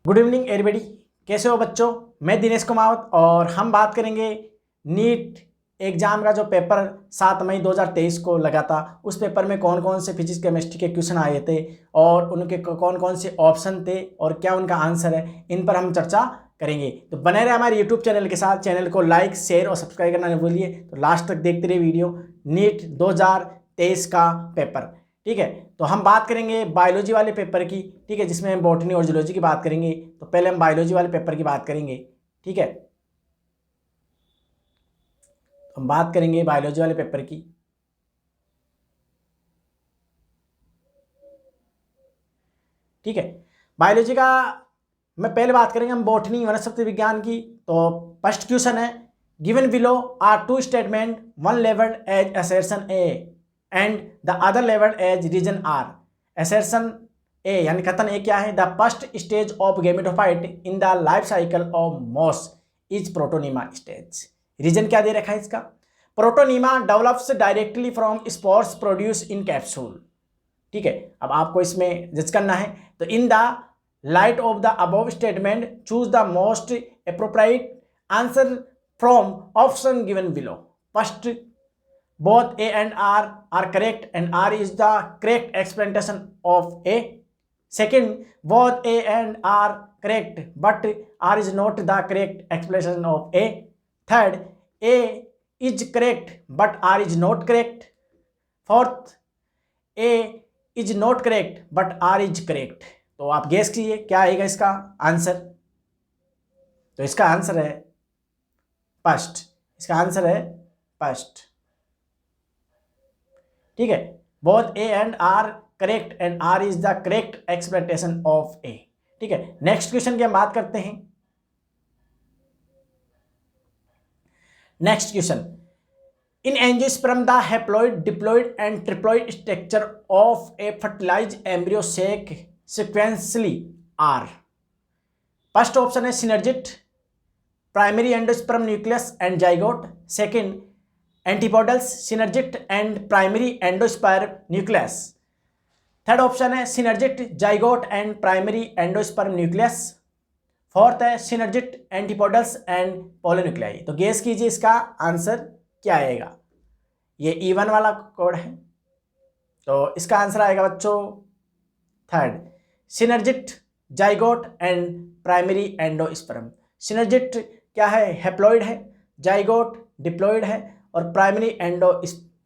Good evening everybody. कैसे हो बच्चों? मैं दिनेश कुमावत और हम बात करेंगे नीट एग्ज़ाम का जो पेपर 7 मई 2023 को लगा था। उस पेपर में कौन कौन से फिजिक्स केमिस्ट्री के क्वेश्चन आए थे और उनके कौन कौन से ऑप्शन थे और क्या उनका आंसर है, इन पर हम चर्चा करेंगे। तो बने रहे हमारे यूट्यूब चैनल के साथ। चैनल को लाइक, शेयर और सब्सक्राइब करना नहीं भूलिए। तो लास्ट तक देखते रहिए वीडियो। नीट 2023 का पेपर, ठीक है। तो हम बात करेंगे बायोलॉजी वाले पेपर की, ठीक है, जिसमें हम बॉटनी और जूलॉजी की बात करेंगे। तो पहले हम बायोलॉजी वाले पेपर की बात करेंगे, ठीक है। हम बात करेंगे बायोलॉजी वाले पेपर की। ठीक है, बायोलॉजी का मैं पहले बात करेंगे हम बॉटनी वनस्पति विज्ञान की। तो फर्स्ट क्वेश्चन है, given below are two statement, one labelled as assertion A and the other labelled as reason R. Assertion A यानी कथन ए क्या है? The first stage of gametophyte in the life cycle of moss is protonema stage. Reason क्या दे रखा है इसका? Protonema develops directly from spores produce in capsule. ठीक है, अब आपको इसमें जज करना है। तो in the light of the above statement choose the most appropriate answer from option given below. First, both A and R are correct and R is the correct explanation of A. Second, both A and R correct but R is not the correct explanation of A. Third, A is correct but R is not correct. Fourth, A is not correct but R is correct. तो आप guess कीजिए क्या आएगा इसका answer. तो इसका answer है first. इसका आंसर है फर्स्ट, ठीक है। Both A and R correct and R is the correct explanation of A, ठीक है। नेक्स्ट क्वेश्चन की हम बात करते हैं। Next question, in angiosperm the haploid, diploid and triploid structure of a fertilized embryo sac sequentially are. First option है synergid, primary endosperm nucleus and zygote. Second, antipodals, synergid and primary endosperm nucleus. Third option है synergid, zygote and primary endosperm nucleus. Fourth है synergid, antipodals and polar nuclei. तो guess कीजिए इसका answer क्या आएगा। ये E1 वाला कोड है, तो इसका आंसर आएगा बच्चों third, synergid, zygote and primary endosperm. Synergid क्या है? हैप्लॉइड है। जाइगोट डिप्लॉइड है और प्राइमरी एंडो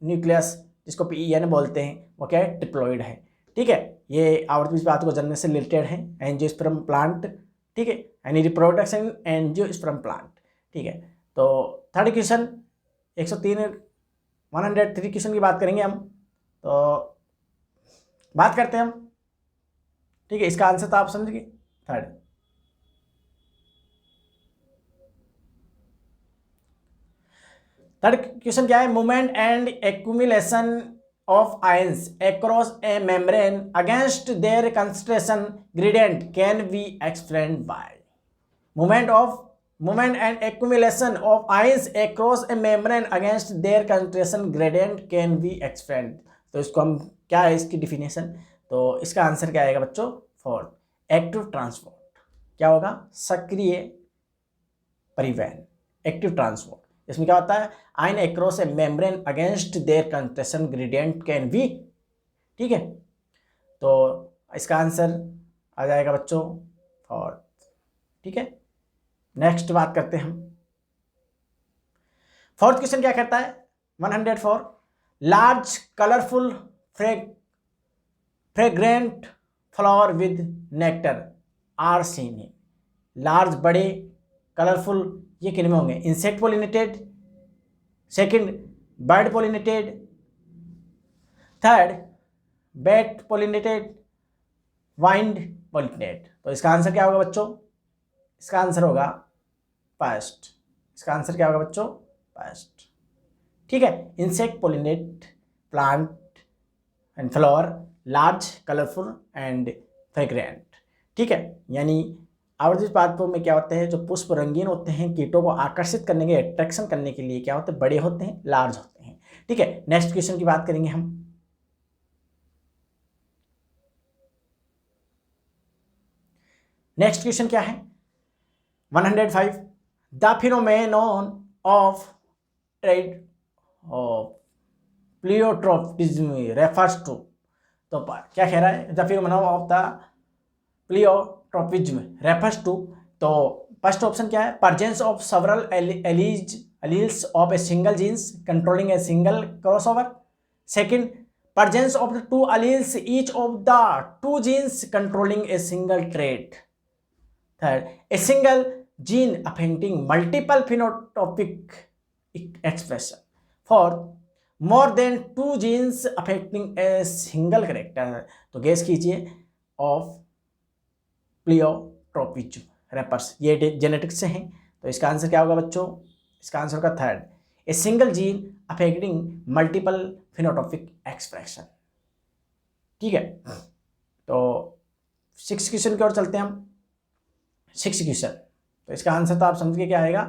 न्यूक्लियस जिसको PEN बोलते हैं वो क्या है? डिप्लॉइड है, ठीक है। ये आवर्त बात को जानने से रिलेटेड है। एंजियोस्पर्म प्लांट, ठीक है, यानी रिप्रोडक्शन एंजियोस्पर्म प्लांट, ठीक है। तो थर्ड क्वेश्चन 103 क्वेश्चन की बात करेंगे हम। तो बात करते हैं हम, ठीक है। इसका आंसर तो आप समझ गए, थर्ड। थर्ड क्वेश्चन क्या है? Movement and accumulation of ions across A membrane against their concentration gradient can be explained bye. Movement and accumulation of ions across A membrane against their concentration gradient can be explained. तो इसको हम क्या है इसकी definition? तो इसका answer क्या आएगा बच्चों? Fourth, active transport. क्या होगा? सक्रिय परिवहन, एक्टिव ट्रांसपोर्ट। इसमें क्या होता है? Ion across A membrane against their concentration gradient can be, ठीक है। तो इसका आंसर आ जाएगा बच्चों फोर्थ, ठीक है। नेक्स्ट बात करते हैं हम। फोर्थ क्वेश्चन क्या कहता है? 104, large colourful fragrant flower with nectar are seen. Large बड़े कलरफुल ये किन में होंगे? Insect pollinated, second bird pollinated, third bat pollinated, wind pollinated. तो इसका आंसर क्या होगा बच्चों? इसका आंसर होगा फर्स्ट। इसका आंसर क्या होगा बच्चों? फर्स्ट, ठीक है। Insect pollinate plant and flower, large colourful and fragrant, ठीक है। यानी आवर्ती पादपों में क्या होते हैं? जो पुष्प रंगीन होते हैं, कीटों को आकर्षित करने के, अट्रैक्शन करने के लिए क्या होते हैं? बड़े होते हैं, लार्ज होते हैं, ठीक है। नेक्स्ट क्वेश्चन की बात करेंगे हम। नेक्स्ट क्वेश्चन क्या है 105 the phenomenon of trade of pleiotropism refers to. तो क्या कह रहा है the phenomenon of the pleiotropism refers to. तो फर्स्ट ऑप्शन क्या है presence of several alleles of a single genes controlling a single crossover. Second presence of the two alleles each of the two genes controlling a single trait. Third, a single gene affecting multiple phenotypic expression. Fourth, more than two genes affecting a single character. तो guess कीजिए of प्लियोट्रोपिज्म wrappers ये genetics से हैं। तो इसका answer क्या होगा बच्चों, इसका आंसर होगा third a single gene affecting multiple phenotypic expression. ठीक है, तो 6 क्वेश्चन की ओर चलते हैं हम। 6 क्वेश्चन, तो इसका आंसर तो आप समझ के क्या आएगा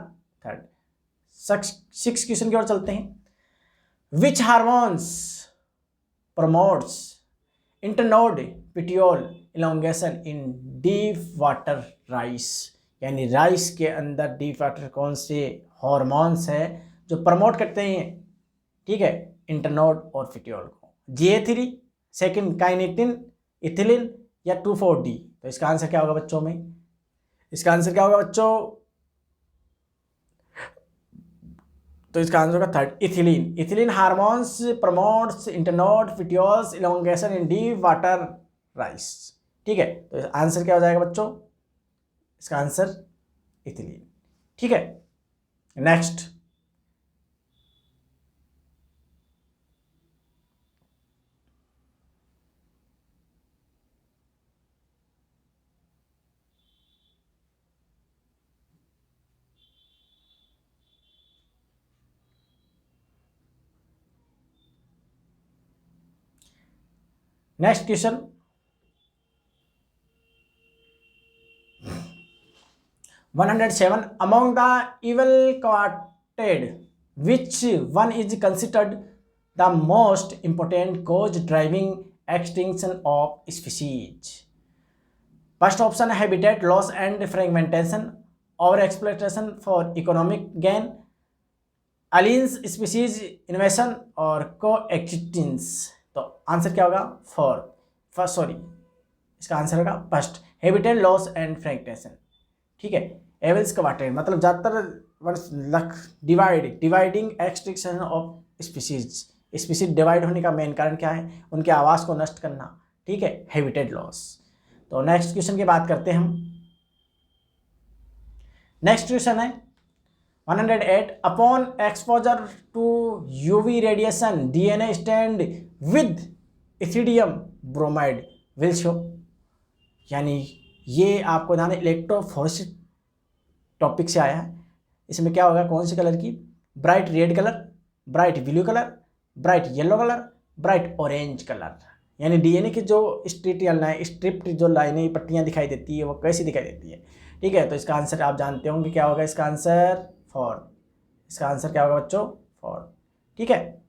थर्ड। 6 क्वेश्चन की ओर चलते हैं। Which hormones promotes internode petiole elongation in deep water rice, यानी राइस के अंदर डीप वाटर कौन से हार्मोन्स है जो प्रमोट करते हैं, ठीक है, इंटरनोड और पिट्यूल को। GA3, सेकंड काइनेटिन, इथिलीन या 2,4-D। तो इसका आंसर क्या होगा बच्चों में, इसका आंसर क्या होगा बच्चों, तो इसका आंसर होगा third ethylene. Ethylene hormones promotes internode petioles elongation in deep water rice. ठीक है, तो आंसर क्या हो जाएगा बच्चों, इसका आंसर इथिलीन। ठीक है, next question 107 among the evil quadruped which one is considered the most important cause driving extinction of species। First option है habitat loss and fragmentation, over exploitation for economic gain, aliens species invasion और coexistence. तो answer क्या होगा इसका answer होगा first habitat loss and fragmentation. ठीक है, evils quadrant मतलब ज़्यादातर dividing extinction of species divide होने का मेन कारण क्या है, उनके आवास को नष्ट करना। ठीक है, हैबिटेट लॉस। तो नेक्स्ट क्वेश्चन की बात करते हैं हम। नेक्स्ट क्वेश्चन है 108 upon exposure to UV radiation DNA stand with ethidium bromide will show, यानी ये आपको ध्यान इलेक्ट्रोफोरेसिस टॉपिक से आया है। इसमें क्या होगा, कौन से कलर की, bright red colour, bright blue colour, bright yellow colour, bright orange colour. यानी डीएनए की जो स्ट्रिप्ट जो लाइनें पट्टियाँ दिखाई देती है वो कैसी दिखाई देती है। ठीक है, तो इसका आंसर आप जानते होंगे क्या होगा, इसका आंसर फॉर, इसका आंसर क्या होगा बच्चों फॉर। ठीक है,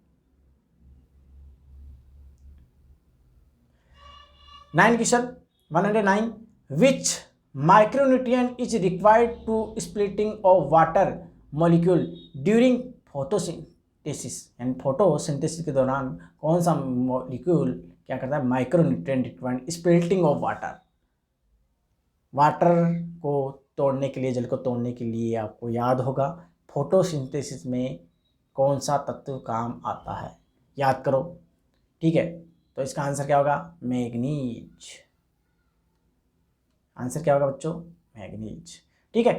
9 question 109 which micronutrient is required to splitting of water molecule during photosynthesis, and photosynthesis के दौरान कौन सा मॉलिक्यूल क्या करता है, micronutrient required splitting of water को तोड़ने के लिए, जल को तोड़ने के लिए आपको याद होगा फोटोसिंथेसिस में कौन सा तत्व काम आता है, याद करो। ठीक है, तो इसका आंसर क्या होगा, मैग्नीज। आंसर क्या होगा बच्चों, मैग्नीज। ठीक है,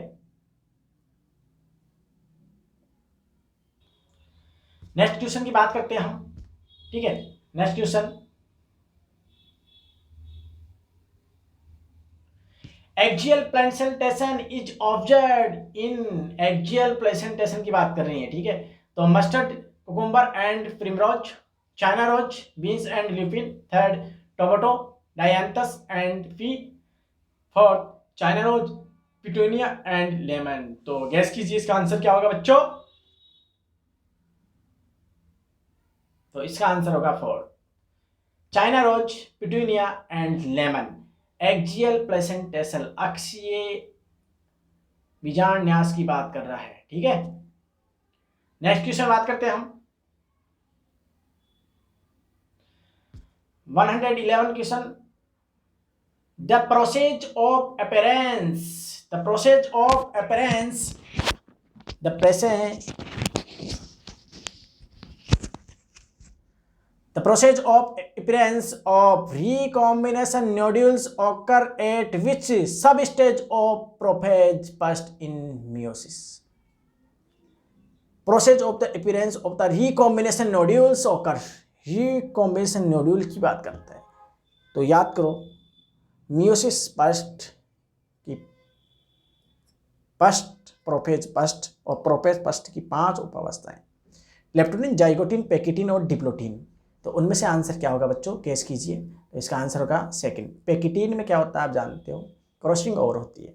नेक्स्ट क्वेश्चन की बात करते हैं हम। ठीक है, next question axial placentation is observed in, axial placentation की बात कर रही है। ठीक है, तो mustard, cucumber and primrose, China rose, beans and lupin, third tomato, dianthus and pea, fourth China rose, petunia and lemon. तो गैस कीजिए इसका आंसर क्या होगा बच्चों, तो इसका आंसर होगा fourth China rose, petunia and lemon. Axial placentation, अक्षीय बीजांड न्यास की बात कर रहा है। ठीक है, नेक्स्ट क्वेश्चन बात करते हैं हम 111 question. The process of appearance, the process of appearance, the process, the process of appearance of recombination nodules occur at which substage of prophase first in meiosis? Process of the appearance of the recombination nodules occur, recombination nodule की बात करता है तो याद करो meiosis first की first, prophase first और prophase first की 5 उपावस्थाएं, लेप्टोनिन, जाइगोटिन, पेकिटिन और डिप्लोटिन। तो उनमें से आंसर क्या होगा बच्चों, गेस कीजिए। तो इसका आंसर होगा सेकंड। पेकिटिन में क्या होता है आप जानते हो, क्रॉसिंग ओवर होती है।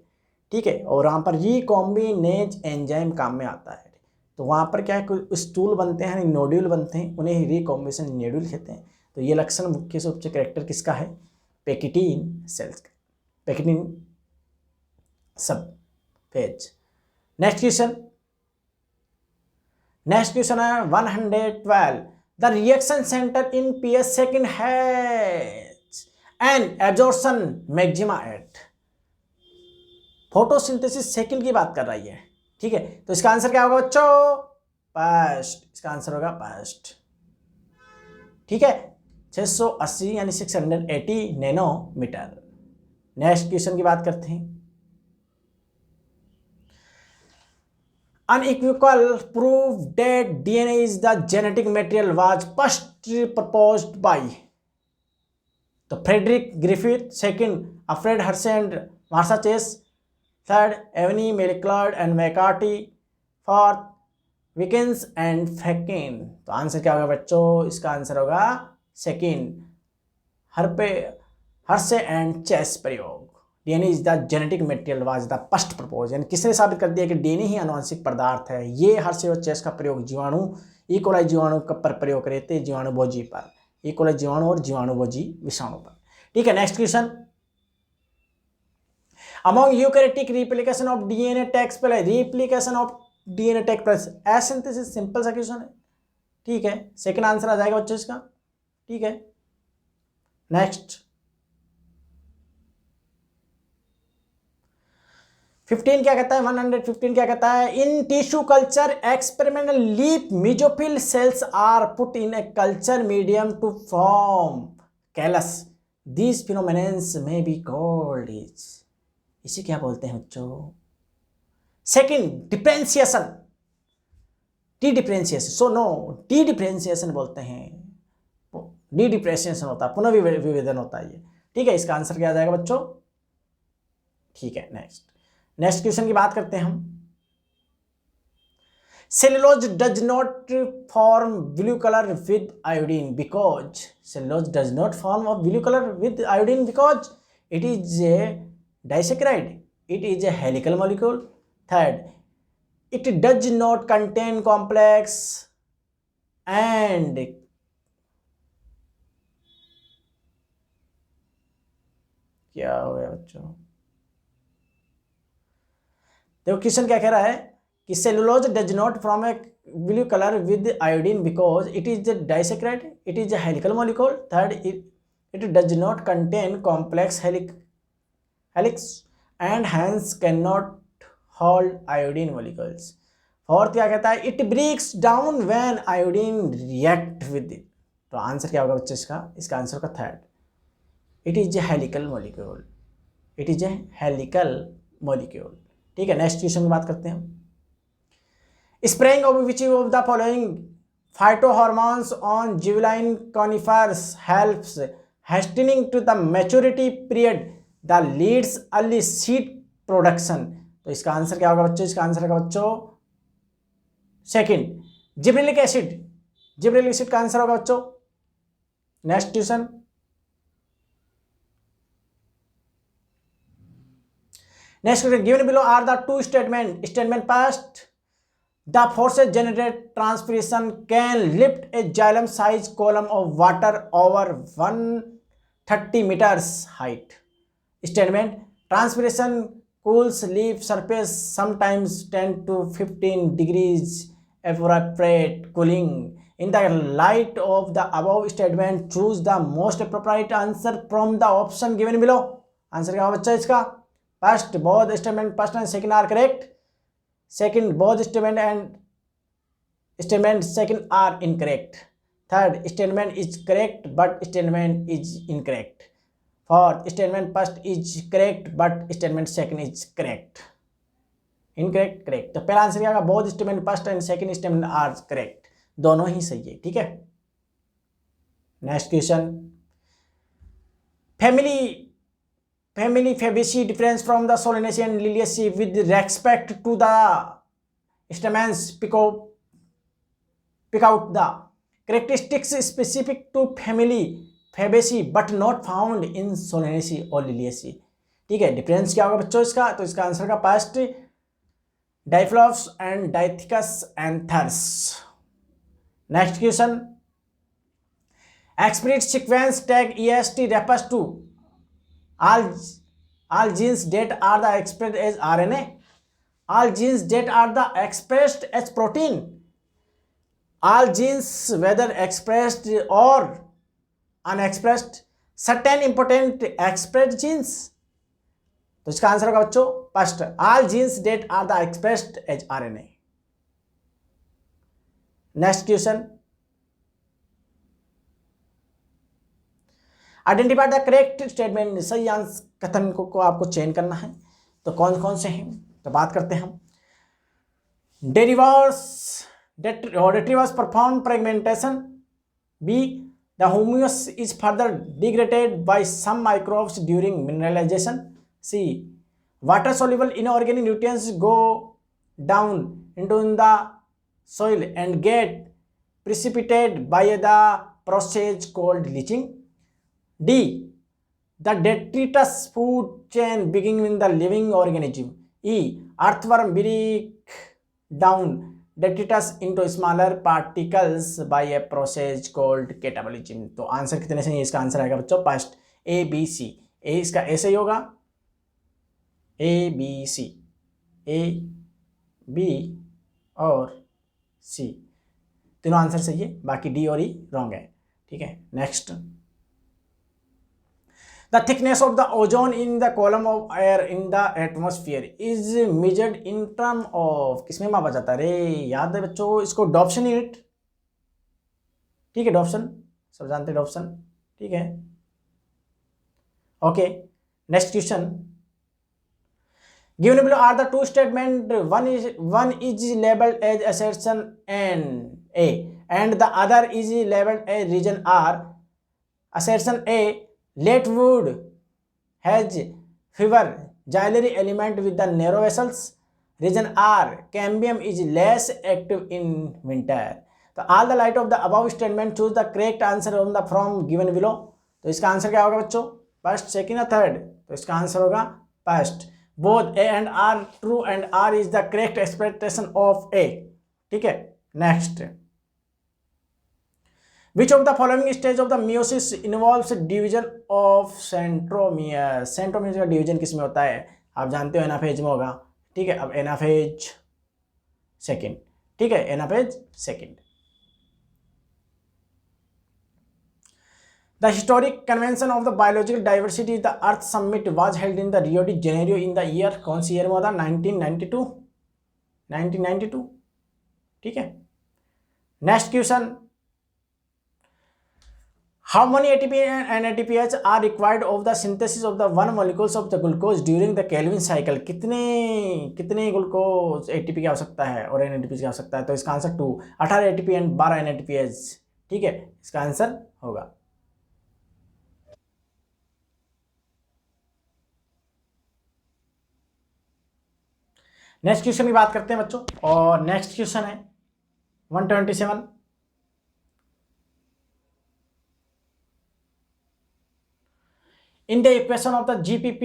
ठीक है, और वहाँ पर रिकॉम्बिनेज एंजाइम काम में आता है। तो वहाँ पर क्या है, कुछ स्टूल बनते हैं, नोड्यूल बनते हैं, उन्हें रिकॉम्बिनेशन नोड्यूल कहते हैं। तो ये लक्षण मुख्य रूप से कैरेक्टर किसका है, पेकिटिन सेल्स का, पेकिटिन सब phase. Next question, next question है 112। The reaction center in pH second has an absorption maxima at, photosynthesis second की बात कर रही है। ठीक है, तो इसका आंसर क्या होगा बच्चों, फर्स्ट। इसका आंसर होगा फर्स्ट। ठीक है, 680 यानी 680 नैनोमीटर। नेक्स्ट क्वेश्चन की बात करते हैं। Unequivocal proof that DNA is the genetic material was first proposed by the Frederick Griffith, second Alfred Hershey and Martha Chase, third Evany McLeod and McCarthy, fourth Wickens and Feckin। तो answer क्या होगा बच्चों, इसका answer होगा second, Hershey and chess प्रयोग। DNA is the genetic material was the first propose, यानी किसने साबित कर दिया कि डीएनए ही आनुवंशिक पदार्थ है। ये हर्शे और चेस का प्रयोग जीवाणु, इकोलाई जीवाणु पर प्रयोग करे थे, जीवाणु भोजी पर, इकोलाई जीवाणु और जीवाणु भोजी विषाणु पर। ठीक है, next question. Among eukaryotic replication of DNA takes place, replication of DNA takes place S synthesis, simple सा क्वेश्चन है। ठीक है, सेकंड आंसर आ जाएगा बच्चों इसका। ठीक है, नेक्स्ट 15 क्या कहता है, 115 क्या कहता है, in tissue culture experimental leaf mesophyll cells are put in a culture medium to form callus, these phenomenons may be called is, इसे क्या बोलते हैं बच्चों, second differentiation, dedifferentiation, so no dedifferentiation बोलते हैं, डी डिफरेंशिएशन होता है, पुनर्विभेदन होता है ये। ठीक है, इसका आंसर क्या आ जाएगा बच्चों। ठीक है, नेक्स्ट क्वेश्चन की बात करते हैं हम। Cellulose does not form blue colour with iodine because, cellulose does not form of blue colour with iodine because it is a disaccharide, it is a helical molecule, third it does not contain complex and क्या हो गया बच्चों, देखो question क्या कह रहा है कि cellulose does not form a blue colour with iodine because it is a disaccharide, it is a helical molecule, third it does not contain complex helix and hence can not hold iodine molecules, fourth क्या कहता है, it breaks down when iodine react with it. तो answer क्या होगा बच्चे इसका answer होगा third, it is a helical molecule, it is a helical molecule. ठीक है, नेक्स्ट क्वेश्चन की बात करते हैं। Spraying of which of the following phytohormones on juvenile conifers helps hastening to the maturity period the leads early seed production. तो इसका answer क्या होगा बच्चों, इसका आंसर होगा बच्चों second gibberellic acid, gibberellic acid का आंसर होगा बच्चों। Next question, next question, given below are the two statement first, the forces generate transpiration can lift a xylem size column of water over 130 meters height, statement. Transpiration cools leaf surface sometimes 10 to 15 degrees evaporate cooling. In the light of the above statement, choose the most appropriate answer from the option given below. Answer क्या होगा बच्चा इसका? First, both statement first and second are correct. Second, both statement and statement second are incorrect. Third, statement is correct but statement is incorrect. Fourth, statement first is correct but statement second is correct. Incorrect, correct. तो पहला answer क्या होगा? Both statement first and second statement are correct. दोनों ही सही है. ठीक है. Next question. Family Fabaceae difference from the Solanaceae and Liliaceae with respect to the stamens. Pick out the characteristics specific to family Fabaceae but not found in Solanaceae or Liliaceae. ठीक है. Difference क्या होगा बच्चों इसका? तो इसका answer का past डाइफ्लॉप्स and dithecous anthers. Next question. Explicit sequence tag EST refers to all genes that are the expressed as RNA, all genes that are the expressed as protein, all genes whether expressed or unexpressed, certain important expressed genes. तो इसका answer होगा बच्चों first, all genes that are the expressed as RNA. Next question. Identify the correct statement. सही answer कथन को आपको चयन करना है. तो कौन कौन से हैं तो बात करते हैं हम. Retrievers perform fragmentation. B. The humus is further degraded by some microbes during mineralization. C. Water soluble inorganic nutrients go down into the soil and get precipitated by the process called leaching. D. The detritus food chain beginning in the living organism. E. Earthworm break down detritus into smaller particles by a process called catabolism. तो answer कितने से? इसका answer आएगा बच्चों first A B C. ए इसका ऐसे ही होगा A B C, A B और C तीनों आंसर सही है. बाकी D और E रॉन्ग है. ठीक है. Next. The thickness of the ozone in the column of air in the atmosphere is measured in term of. किसमें मापा जाता है? अरे याद है बच्चों इसको डॉप्सन यूनिट. ठीक है. डॉप्सन सब जानते हैं डॉप्सन. ठीक है. Okay. Next question. Given below are the two statement. One is labeled as assertion A and the other is labeled as region R. Assertion A. Latewood has fewer xylary element with the narrow vessels. Region R. Cambium is less active in winter. तो all the light of the above statement choose the correct answer on the from given below. तो इसका answer क्या होगा बच्चों? First, second या third? तो इसका answer होगा first. Both A and R true and R is the correct expectation of A. ठीक है. Next. Which of the following stage of the meiosis involves division of centromere? Centromere का division किस में होता है? आप जानते हो एनाफेज में होगा. ठीक है. अब एनाफेज सेकंड. ठीक है. Anaphase second. The historic convention of the biological diversity the Earth Summit was held in the Rio de Janeiro in the year. कौन सी ईयर में होता? 1992. 1992. ठीक है. Next question. How many ATP and ATPase are required of the synthesis of the one molecules of the glucose during the Calvin cycle? कितने glucose ATP की आवश्यकता है और NADP की आवश्यकता है? तो इसका आंसर 2. 18 ATP and 12 NADPase. ठीक है. इसका आंसर होगा. नेक्स्ट क्वेश्चन की बात करते हैं बच्चों. और नेक्स्ट क्वेश्चन है 127. In the equation of the GPP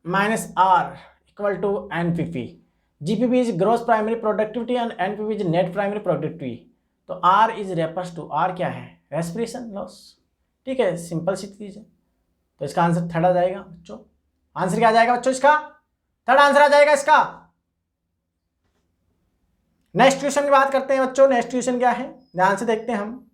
minus R equal to NPP. GPP is gross primary productivity and NPP is net primary productivity. तो R is refers to R क्या है? Respiration loss. ठीक है. Simple सी चीज है. तो इसका आंसर थर्ड आ जाएगा बच्चों। आंसर क्या आ जाएगा बच्चों? इसका थर्ड आंसर आ जाएगा इसका। नेक्स्ट क्वेश्चन की बात करते हैं बच्चों। नेक्स्ट क्वेश्चन क्या है, ध्यान से देखते हैं हम।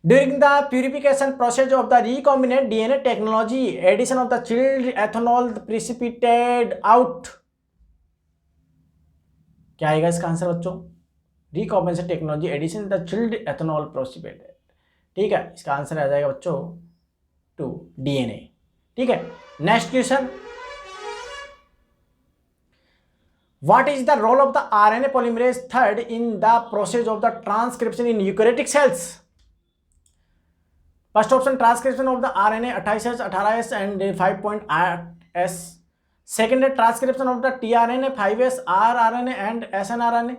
During the purification process of the recombinant DNA technology addition of the chilled ethanol precipitated out, क्या आएगा इसका आंसर बच्चों? Recombination technology addition the chilled ethanol precipitated, ठीक है, इसका आंसर आ जाएगा बच्चों 2 डीएनए, ठीक है। Next question, what is the role of the RNA polymerase third in the process of the transcription in eukaryotic cells? First option, transcription of the RNA 28S, 18S and 5.8S. Second है transcription of the tRNA 5S, rRNA and snRNA.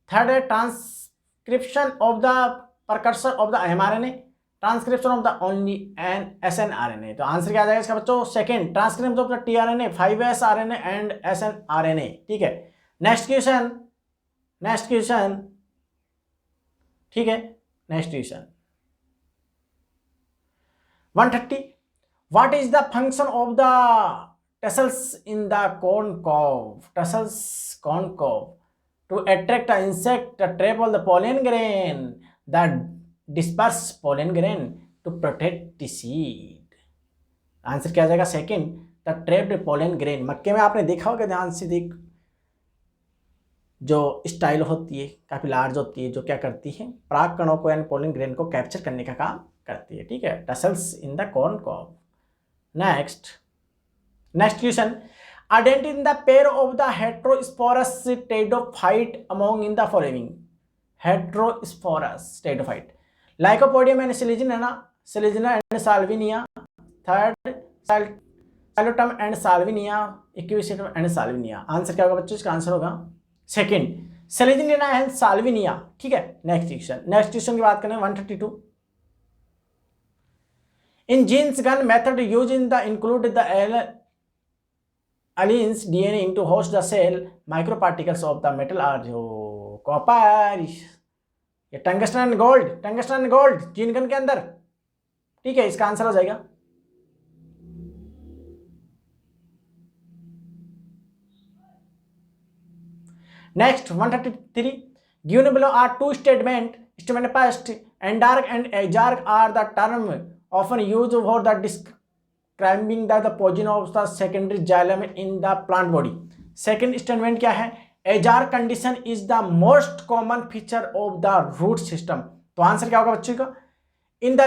Third है transcription of the precursor of the mRNA, transcription of the only an snRNA। तो answer क्या आ जाएगा इसका बच्चों? Second, transcription of the tRNA 5S RNA and snRNA, ठीक है। Next question, ठीक है। Next question 130, what is the function of the tassels in the corncob to attract the insect, trap all the pollen grain, the disperse pollen grain to protect the seed। Answer क्या आ जाएगा? Second, the trapped pollen grain। मक्के में आपने देखा होगा, ध्यान से देख, जो स्टाइल होती है काफी लार्ज होती है, जो क्या करती है, पराग कणों को यानी pollen grain को कैप्चर करने का काम करती है, ठीक है। Tassels in the corn cob. Next question, identify the pair of the heterosporous pteridophyte among in the following. Heterosporous pteridophyte, lycopodium and selaginella and salvinia. Third, psilotum and salvinia, equisetum and salvinia. Answer क्या होगा बच्चों? इसका answer होगा second, सिलिजिना and Salvinia, ठीक है। Next question की बात करें 132, in genes gun method use in the include the aliens DNA into host the cell, micro particles of the metal are जो कॉपर, ये tungsten and gold gene gun के अंदर, ठीक है, इसका आंसर हो जाएगा next 133, given below are two statement first, endarch and exarch are the term often use for the describing the position of the secondary xylem in the plant body. Second statement क्या है? Exarch condition is the most common feature of the root system. तो answer क्या होगा बच्चे का? In the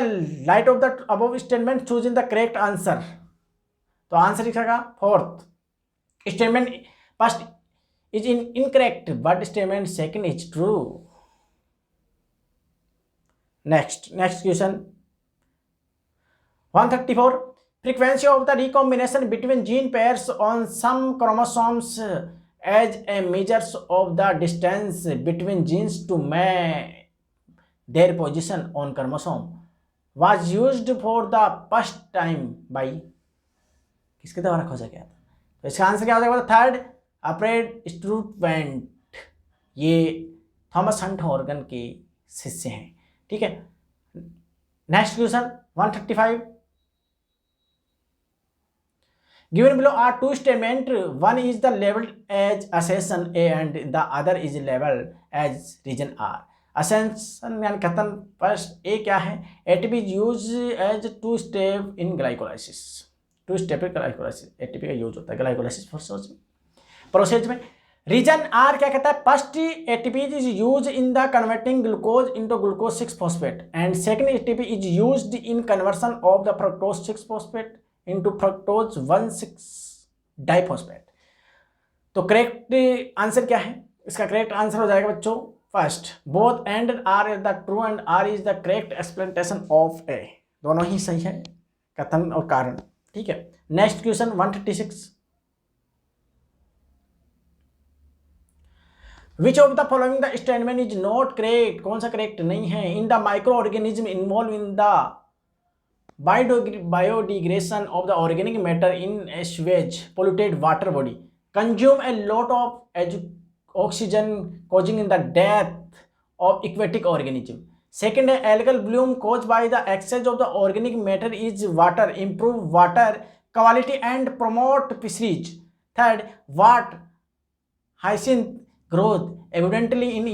light of the above statement choose in the correct answer. तो answer लिखेगा fourth, statement first is incorrect but statement second is true। next question 134, frequency of the recombination between gene pairs on some chromosomes as a measures of the distance between genes to match their position on chromosome was used for the first time by, किसके द्वारा खोजा गया था? तो इसका answer क्या हो जाएगा? थर्ड, अल्फ्रेड स्टूवेंट, ये थॉमस हंट हॉर्गन के शिष्य हैं, ठीक है। Next question 135, given below are two statement, one is the labelled as assertion A and the other is labelled as reason R. Assertion यानी कथन फर्स्ट ए क्या है? ATP use as two step in glycolysis, ATP का use होता है glycolysis process में। Reason R क्या कहता है? First ATP is use in the converting glucose into glucose 6 phosphate and second ATP is used in conversion of the fructose 6 phosphate into fructose 1,6 diphosphate. तो correct answer क्या है? इसका correct answer हो जाएगा बच्चों first, both and R is the true and R is the correct explanation of A. दोनों ही सही है, कथन और कारण, ठीक है। Next question 136, which of the following the statement is not correct? कौन सा करेक्ट नहीं है? In the microorganism involve in the biodegradation of the organic matter in a sewage polluted water body, consume a lot of oxygen causing in the death of aquatic organism. Second है algal bloom cause by the exchange of the organic matter is water, improve water quality and promote fisheries. Third, water hyacinth growth evidently in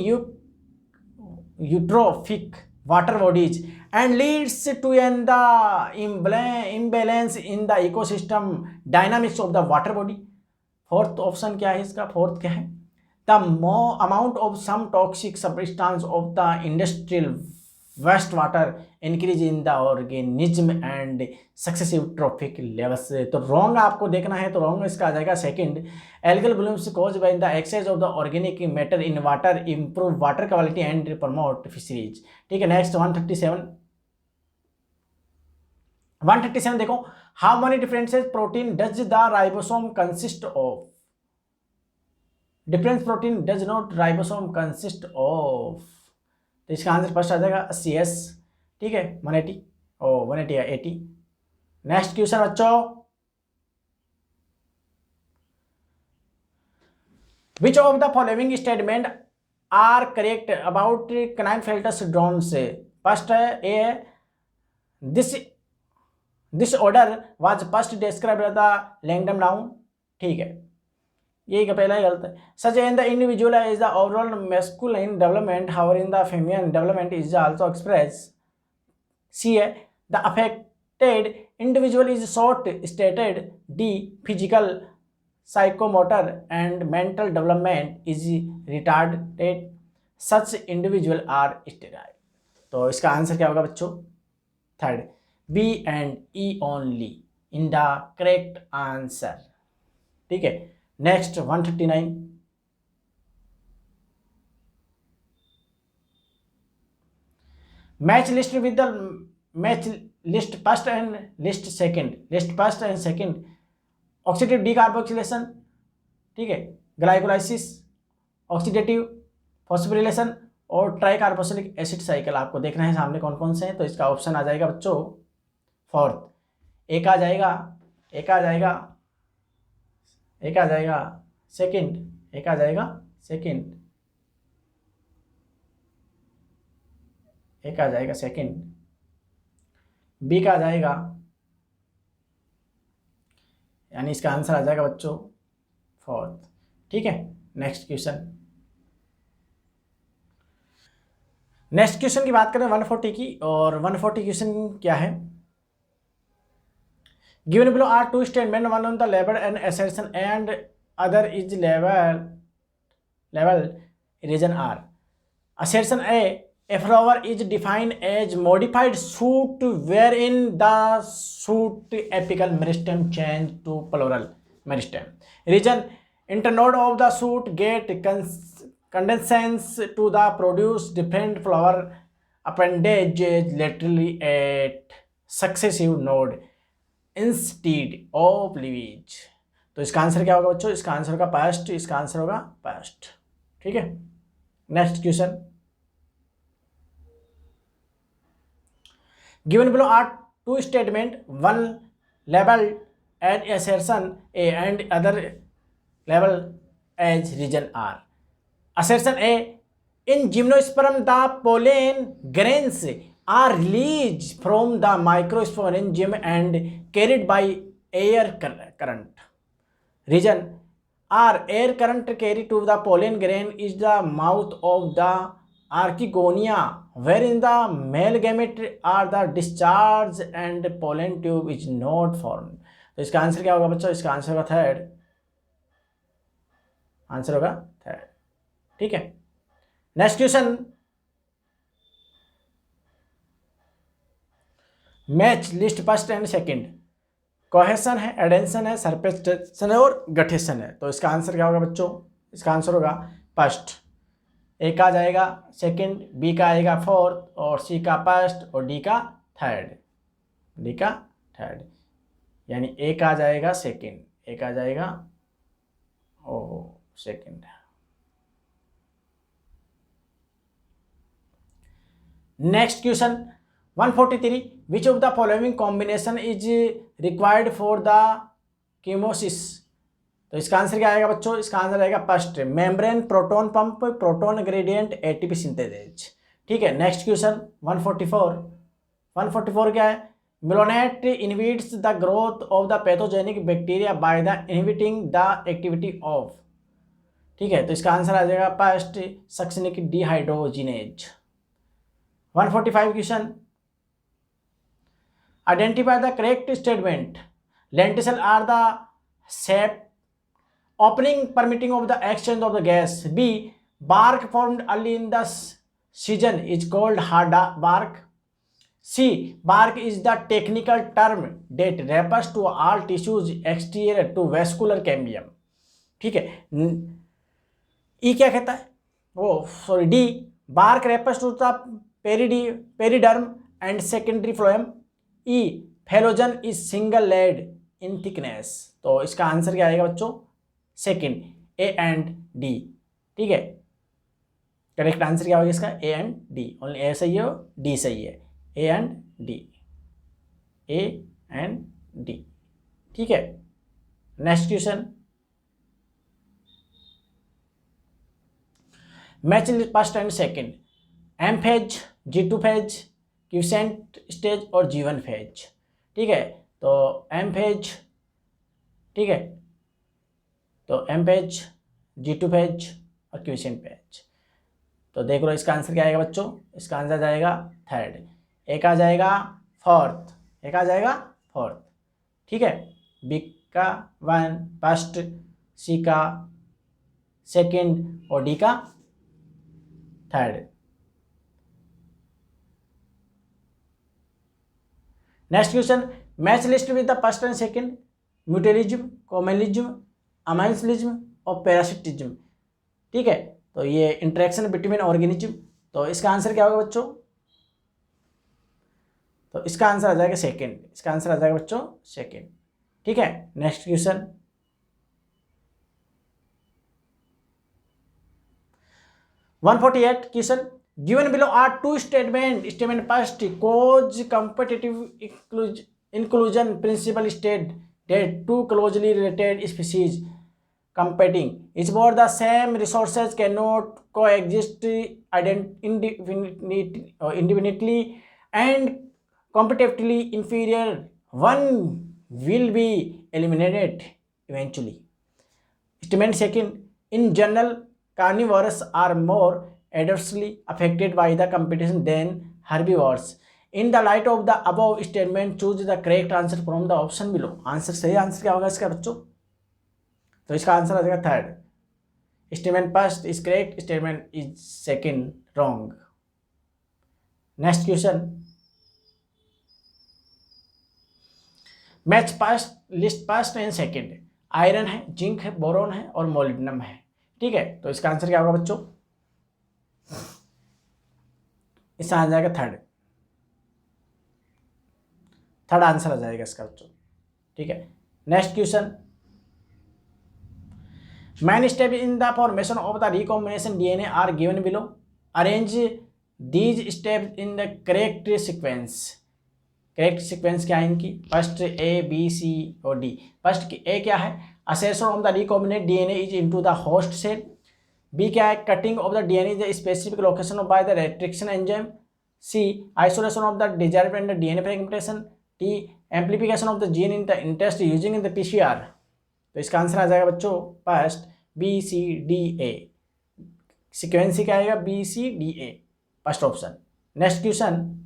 eutrophic water bodies and leads to the imbalance in the ecosystem dynamics of the water body। Fourth option क्या है इसका, fourth क्या है, the amount of some toxic substance of the industrial waste water increase in the organism and successive trophic levels. तो wrong आपको देखना है, तो रॉन्ग इसका आ जाएगा second, algal blooms cause by the excess of the organic matter in water improve water quality and promote fisheries. ठीक है, नेक्स्ट 137 देखो, how many differences protein does the ribosome consist of, difference protein does not ribosome consist of. तो इसका answer first आ जाएगा CS। ठीक है, 180 और 180 या 80। नेक्स्ट क्वेश्चन बच्चों, which of the following statement are correct about Klinefelter syndrome से। First है ए है this order was first described the Langdon Down. ठीक है, यही का पहला ही गलत है। Such in the individual is the overall masculine development, however in the female development is also express. C है the affected individual is short stated. D physical psychomotor and mental development is retarded, such individual are steroid. तो इसका answer क्या होगा बच्चों, third, B and E only in the correct answer. ठीक है, next 139, match list with the match list first and list second oxidative decarboxylation. ठीक है, glycolysis, oxidative phosphorylation और ट्राइकार्बोक्सिलिक एसिड साइकिल आपको देखना है सामने कौन कौन से हैं। तो इसका ऑप्शन आ जाएगा बच्चों फोर्थ, एक आ जाएगा सेकंड, एक आ जाएगा सेकंड, बी का आ जाएगा, यानी इसका आंसर आ जाएगा बच्चों फोर्थ। ठीक है, नेक्स्ट क्वेश्चन की बात करें 140 की, और 140 क्वेश्चन क्या है, given below are two statements, one on the label and assertion and other is level region R। assertion A flower is defined as modified shoot wherein the shoot apical meristem change to plural meristem। region internode of the shoot get condensations to the produce different flower appendages laterally at successive node instead of leaves. तो इसका answer क्या होगा बच्चों, इसका answer होगा past, इसका answer होगा past. ठीक है, next question, given below are two statement, one label as assertion A and other label as reason R। assertion A, in gymnosperm the pollen grains are released from the microsporangium and carried by air current। region R, air current carry to the pollen grain is the mouth of the archegonia wherein the male gamete are the discharge and pollen tube is not formed। तो इसका answer क्या होगा बच्चों, इसका answer होगा third, answer होगा third. ठीक है, next question, match list first and second, cohesion है, एडेंशन है, सरपेस्टेशन है और गठेशन है। तो इसका आंसर क्या होगा बच्चों, इसका आंसर होगा फर्स्ट, ए का जाएगा सेकंड, बी का आएगा फोर्थ और सी का फर्स्ट और डी का थर्ड, यानी ए का जाएगा सेकंड, ए का जाएगा second. Next question 143, which of the following combination is required for the कीमोसिस। तो इसका आंसर क्या आएगा बच्चों, इसका आंसर आएगा first, membrane proton pump proton gradient ATP synthesis. ठीक है। नेक्स्ट क्वेश्चन 144 क्या है? Malonate inhibits the growth of the pathogenic bacteria by the inhibiting the activity of, ठीक है, तो इसका आंसर आ जाएगा first succinic dehydrogenase. 145 question, identify the correct statement. Lenticel are the shape opening permitting of the exchange of the gas. B, bark formed early in the season is called hard bark. C, bark is the technical term that refers to all tissues exterior to vascular cambium. ठीक है। ई क्या कहता है? Sorry, D, bark refers to the periderm and secondary phloem. E, phellogen is single layered in thickness. तो इसका answer क्या आएगा बच्चों? Second, A and D. ठीक है, करेक्ट आंसर क्या होगा इसका? A and D. Only A सही है, डी सही है। A and D, A and D. ठीक है। Next question, match first and second, M phase, G2 phase, quiescent stage और G1 फेज। ठीक है, तो एम फेज, ठीक है, तो एम फेज, G2 फेज और क्यूसेंट फेज। तो देख लो इसका आंसर क्या आएगा बच्चों? इसका आंसर जाएगा थर्ड। एक आ जाएगा फोर्थ, एक आ जाएगा फोर्थ। ठीक है, बी का 1 फर्स्ट, सी का सेकंड और डी का third. Next question, match list with the first and second, mutualism, commensalism, amensalism और पैरासिटिज्म। ठीक है, तो ये इंटरेक्शन बिटवीन ऑर्गेनिज्म। तो इसका आंसर क्या होगा बच्चों? तो इसका आंसर आ जाएगा सेकेंड। इसका आंसर आ जाएगा बच्चों सेकेंड। ठीक है। Next question, 148 question, given below are two statement. Statement first, Gause's competitive inclusion principle state that two closely related species competing is for the same resources cannot coexist indefinitely and competitively inferior one will be eliminated eventually. Statement second, in general carnivores are more adversely affected by the competition than herbivores. In the light of the above statement, choose the correct answer from the option below. Answer, सही answer क्या होगा इसका बच्चों? तो इसका answer आ जाएगा third. Statement first is correct, statement is second wrong. Next question, match first, list first and second. Iron है, जिंक है, बोरोन है और मोलिब्डेनम है। ठीक है, तो इसका आंसर क्या होगा बच्चों? इसका आ जाएगा थर्ड। थर्ड आंसर आ जाएगा इसका बच्चों। ठीक है। Next question, main step in the formation of the recombination DNA are given below. Arrange these step in the correct sequence. Correct sequence क्या है इनकी? फर्स्ट ए बी सी और डी। फर्स्ट ए क्या है? असेशन of the recombinant DNA is into the host cell. B क्या है? Cutting of the DNA is the specific location by the restriction enzyme. C, isolation of the desired and DNA fragmentation. D, amplification of the gene in the interest using in the PCR. तो इसका answer आ जाएगा बच्चों first B C D A. Sequence क्या आएगा? B C D A, first option. Next question,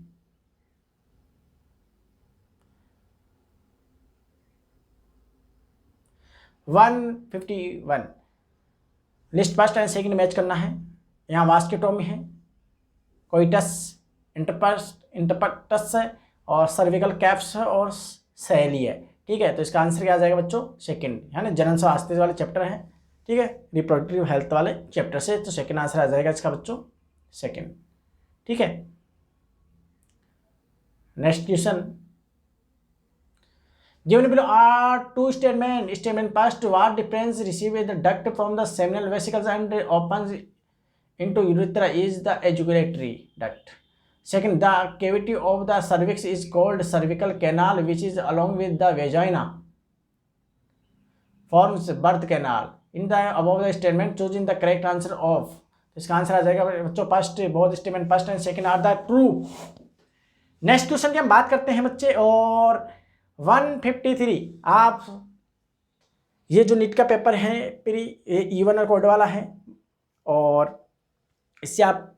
one 51, list first and second match करना है। यहाँ वास्केटोमी है, कोइटस इंटरपटस है और सर्विकल कैप्स है और सहेली है। ठीक है, तो इसका आंसर क्या आ जाएगा बच्चों? सेकंड, है ना, जनन स्वास्थ्य वाले चैप्टर है। ठीक है, रिप्रोडक्टिव हेल्थ वाले चैप्टर से, तो सेकंड आंसर आ जाएगा इसका बच्चों सेकंड। ठीक है। Next question, given below are two statement. Statement first, what difference receive the duct from the seminal vesicles and opens into urethra is the ejaculatory duct. Second, the cavity of the cervix is called cervical canal, which is along with the vagina forms birth canal. In the above the statement, choosing the correct answer of तो इसका answer आ जाएगा बच्चों first, both statement first and second are the true. Next question की हम बात करते हैं बच्चे, और 153 आप ये जो नीट का पेपर है प्री E1 और कोड वाला है, और इससे आप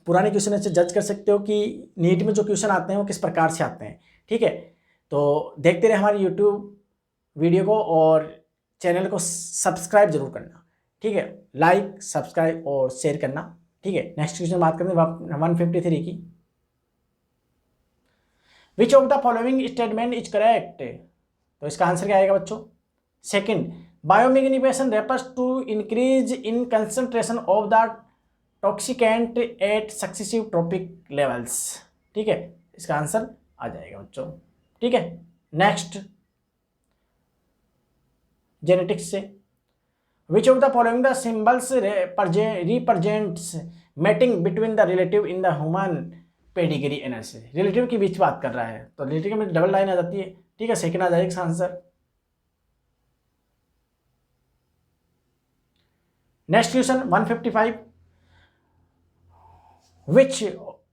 पुराने क्वेश्चन से जज कर सकते हो कि नीट में जो क्वेश्चन आते हैं वो किस प्रकार से आते हैं। ठीक है, तो देखते रहे हमारी यूट्यूब वीडियो को और चैनल को सब्सक्राइब जरूर करना। ठीक है, लाइक सब्सक्राइब और शेयर करना। ठीक है, नेक्स्ट क्वेश्चन बात करते हैं 153 की। Which of the following statement is correct, तो इसका आंसर क्या आएगा बच्चों? Second, biomagnification refers to increase in concentration of the toxicant at successive trophic levels. ठीक है, इसका आंसर आ जाएगा बच्चों। ठीक है, नेक्स्ट जेनेटिक्स से, which of the following the symbols represents mating between the relative in the human pedigree analysis. Relative के बीच बात कर रहा है, तो रिलेटिव में डबल लाइन आ जाती है। ठीक है, सेकंड आ जाएगा इसका answer. Next question 155, which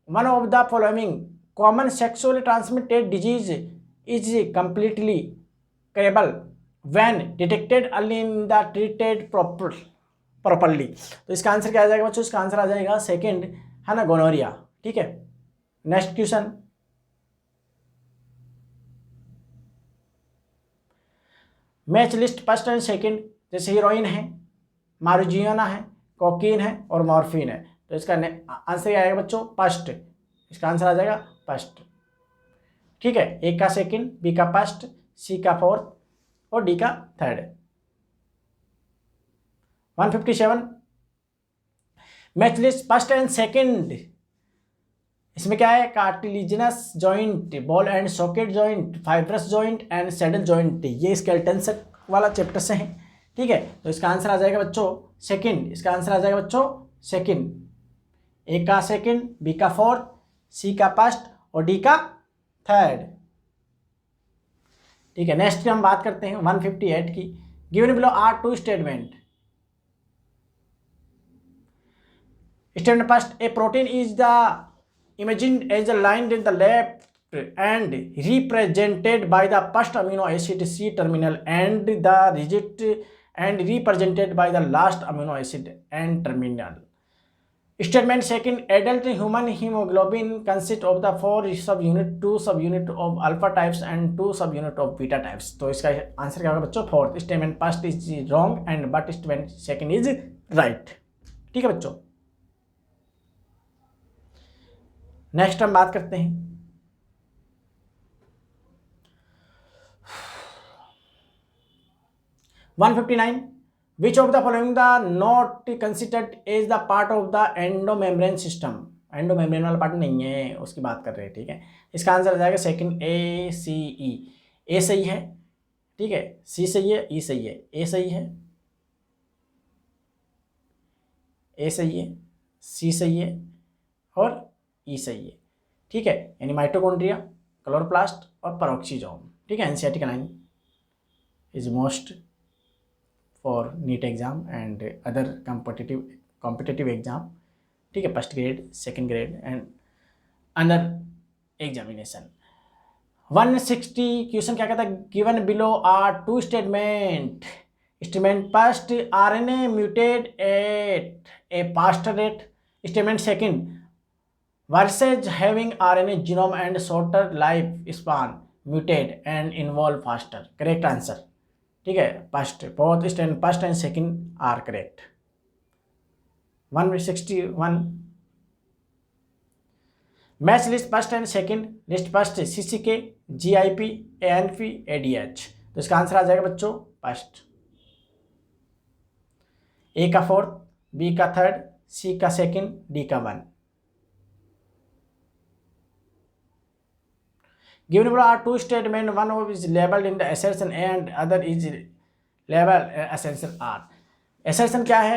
one of the following common sexually transmitted disease is completely curable when detected early in the treated properly. तो इसका आंसर क्या आ जाएगा बच्चों? इसका आंसर आ जाएगा सेकंड, है ना, गोनोरिया। ठीक है, next question, match list first and second, जैसे हीरोइन है, मारुजियाना है, कोकीन है और मॉर्फिन है, तो इसका आंसर क्या आएगा बच्चों? फर्स्ट। इसका आंसर आ जाएगा फर्स्ट। ठीक है, ए का सेकंड, बी का फर्स्ट, सी का फोर्थ और डी का third. 157, match list first and second, इसमें क्या है? Cartilaginous joint, ball and socket joint, fibrous joint and saddle joint, ये स्केलेटन वाला चैप्टर से है। ठीक है, तो इसका आंसर आ जाएगा बच्चों सेकंड। इसका आंसर आ जाएगा बच्चों सेकंड, ए का सेकंड, बी का फोर्थ, सी का फर्स्ट और डी का थर्ड। ठीक है, नेक्स्ट की हम बात करते हैं 158 की। Given below are two statement. Statement first, a protein is the imagined as a line in the left and represented by the first amino acid C terminal and the rigid and represented by the last amino acid N terminal. Statement second, adult human hemoglobin consists of the 4 subunit, 2 subunit of alpha types and 2 subunit of beta types. तो इसका answer क्या होगा बच्चों? Fourth. Statement first is wrong and but statement second is right. ठीक है बच्चों, next हम बात करते हैं 159, which of the following the not considered as the part of the endomembrane system. Endomembrane वाला पार्ट नहीं है, उसकी बात कर रहे हैं। ठीक है, इसका आंसर आ जाएगा सेकंड, ए सी ई। ए सही है, ठीक है, सी सही है, ई सही है, ए सही है, ए सही है, सी सही है और ई सही है। ठीक है, यानी माइटोकॉन्ड्रिया, क्लोरोप्लास्ट और पेरोक्सीसोम। ठीक है, एनसीईआरटी का line is most for NEET exam and other competitive exam. ठीक है, first grade, second grade and other examination. 160 question क्या कहता है? Given below are two statement. Statement first, RNA mutate at a faster rate. Statement second, versus having RNA genome and shorter life span mutate and evolve faster. Correct answer. ठीक है, first, both stand first and second are correct. 161, match list first and second. List first CCK, GIP, ANP, ADH, तो इसका answer आ जाएगा बच्चों first. ए का fourth, B का third, C का सेकंड, डी का one. Given below are two statements, one of is labeled in the assertion A and other is labeled assertion R. Assertion क्या है?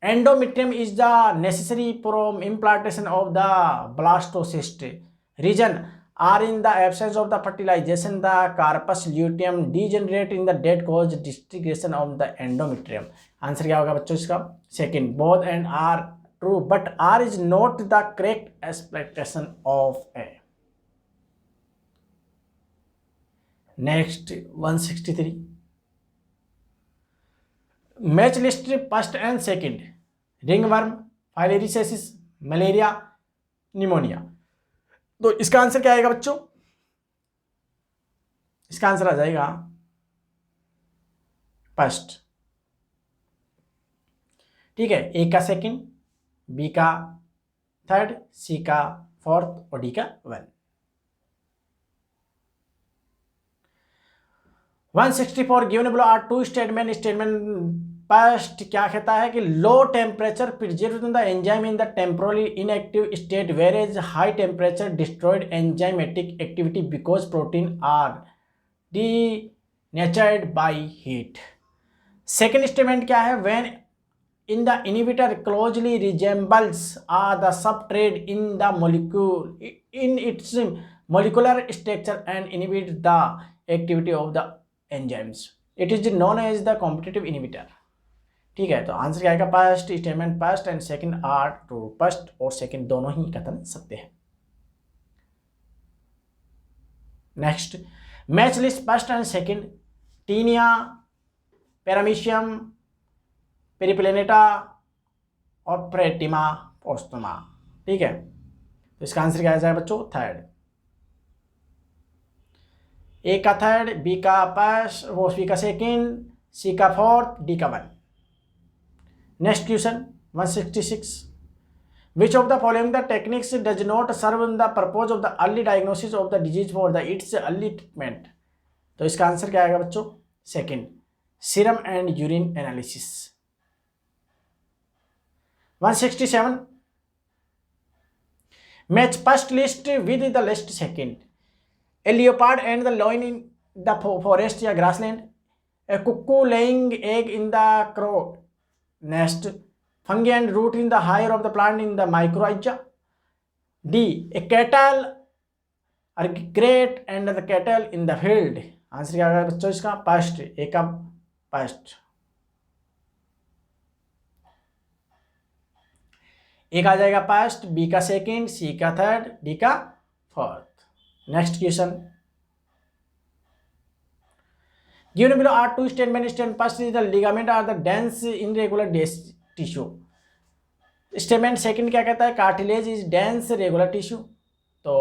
Endometrium is the necessary for implantation of the blastocyst region are in the absence of the fertilization, the carpus luteum degenerate in the dead cause disintegration of the endometrium. Answer क्या होगा बच्चों इसका? Second. Both and R true but R is not the correct explanation of A. Next 163. Match list first and second. Ringworm, filariasis, malaria, pneumonia. तो इसका answer क्या आएगा बच्चों? इसका आंसर आ जाएगा फर्स्ट. ठीक है, ए का सेकंड, बी का थर्ड, सी का फोर्थ और डी का 1. 164 given below are two statement. Statement first क्या कहता है कि low temperature preserve the enzyme in the temporally inactive state where as high temperature destroyed enzymatic activity because protein are denatured by heat. Second statement क्या है? When in the inhibitor closely resembles the substrate in the molecule in its molecular structure and inhibit the activity of the enzymes, it is known as the competitive inhibitor. ठीक है, तो answer क्या आएगा? First statement first and second are true. First और second दोनों ही कथन सत्य है. Next, match list first and second. Taenia, Paramecium, Periplaneta और प्रेटिमा पोस्टमा. ठीक है, तो इसका आंसर क्या आ जाएगा बच्चों? थर्ड. ए का थर्ड, बी का फर्स्ट, बी का सेकंड, सी का फोर्थ, डी का 1. Next question 166. Which of the following the techniques does not serve in the purpose of the early diagnosis of the disease for the its early treatment. तो इसका answer क्या आएगा बच्चों? Second, serum and urine analysis. 167. Match first list with the list second. A leopard and the lion in the forest या grassland. A cuckoo laying egg in the crow nest. Fungi and root in the higher of the plant in the mycorrhiza. D. A cattle are great and the cattle in the field. Answer क्या है बच्चों इसका? First. ए का first. एक आ जाएगा first, B का second, C का थर्ड, डी का fourth. Next question. Given below are two statement. Statement first is the ligament are the dense irregular tissue. Statement second क्या कहता है? Cartilage is dense regular tissue. तो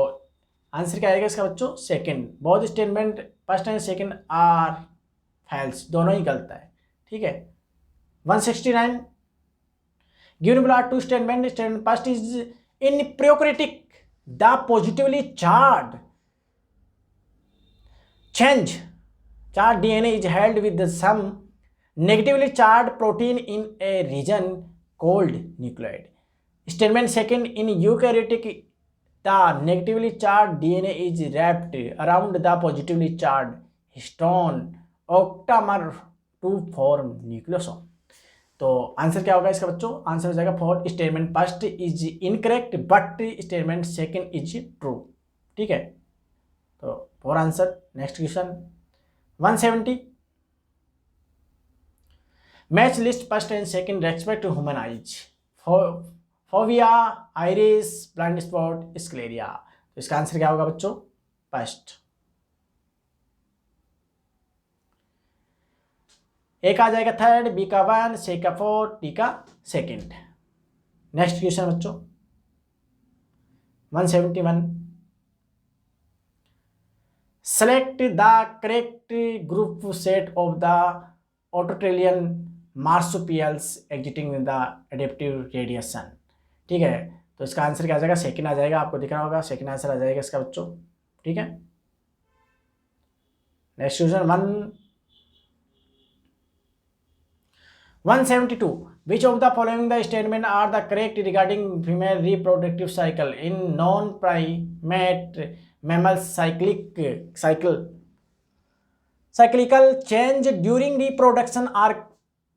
answer क्या आएगा इसका बच्चों? Second. Both statement first and second are false, दोनों ही गलत है. ठीक है. 169. Given below are two statements. Statement first is in prokaryotic, the positively charged DNA is held with some negatively charged protein in a region called nucleoid. Statement second, in eukaryotic, the negatively charged DNA is wrapped around the positively charged histone octamer to form nucleosome. तो answer क्या होगा इसका बच्चों? Answer हो जाएगा four statement first is incorrect but statement second is true. ठीक है, तो four answer. Next question 170. Match list first and second respect to human eyes. Fovea, iris, blind spot, sclera. तो इसका आंसर क्या होगा बच्चों? फर्स्ट. एक आ जाएगा थर्ड, बी का 1, सी का 4, डी का सेकंड. नेक्स्ट क्वेश्चन बच्चों 171. Select the correct group set of the Australian marsupials exhibiting the adaptive radiation. ठीक है, तो इसका आंसर क्या आ जाएगा? सेकंड आ जाएगा. आपको दिख रहा होगा सेकंड आंसर आ जाएगा इसका बच्चों. ठीक है. Next question 172. Which of the following the statement are the correct regarding female reproductive cycle in non-primate mammals? Cyclical change during reproduction are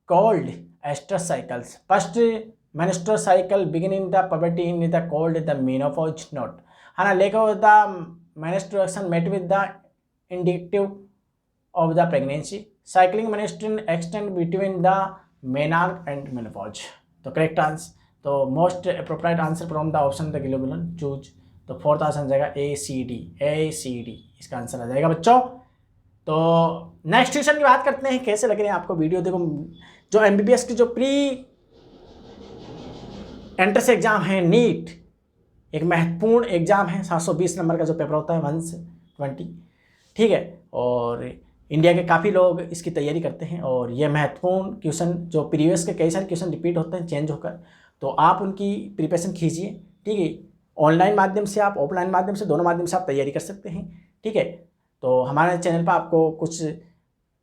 called estrous cycles. First menstrual cycle begin in the puberty in the called the menopause not. And later the menstruation met with the indicative of the pregnancy. Cycling menstruation extend between the menarche and menopause. तो correct answer, तो most appropriate answer from the option the given below choose. तो fourth answer आ जाएगा ACD इसका answer आ जाएगा बच्चों। तो नेक्स्ट क्वेश्चन की बात करते हैं, कैसे लग रहे हैं आपको वीडियो। देखो जो MBBS की जो प्री एंट्रेंस एग्जाम है नीट, एक महत्वपूर्ण एग्जाम है, 720 नंबर का जो पेपर होता है 1 से 20, ठीक है। और इंडिया के काफ़ी लोग इसकी तैयारी करते हैं और ये महत्वपूर्ण क्वेश्चन जो प्रीवियस के कई सारे क्वेश्चन रिपीट होते हैं चेंज होकर, तो आप उनकी प्रिपरेशन कीजिए, ठीक है। ऑनलाइन माध्यम से आप, ऑफलाइन माध्यम से, दोनों माध्यम से आप तैयारी कर सकते हैं, ठीक है। तो हमारे चैनल पर आपको कुछ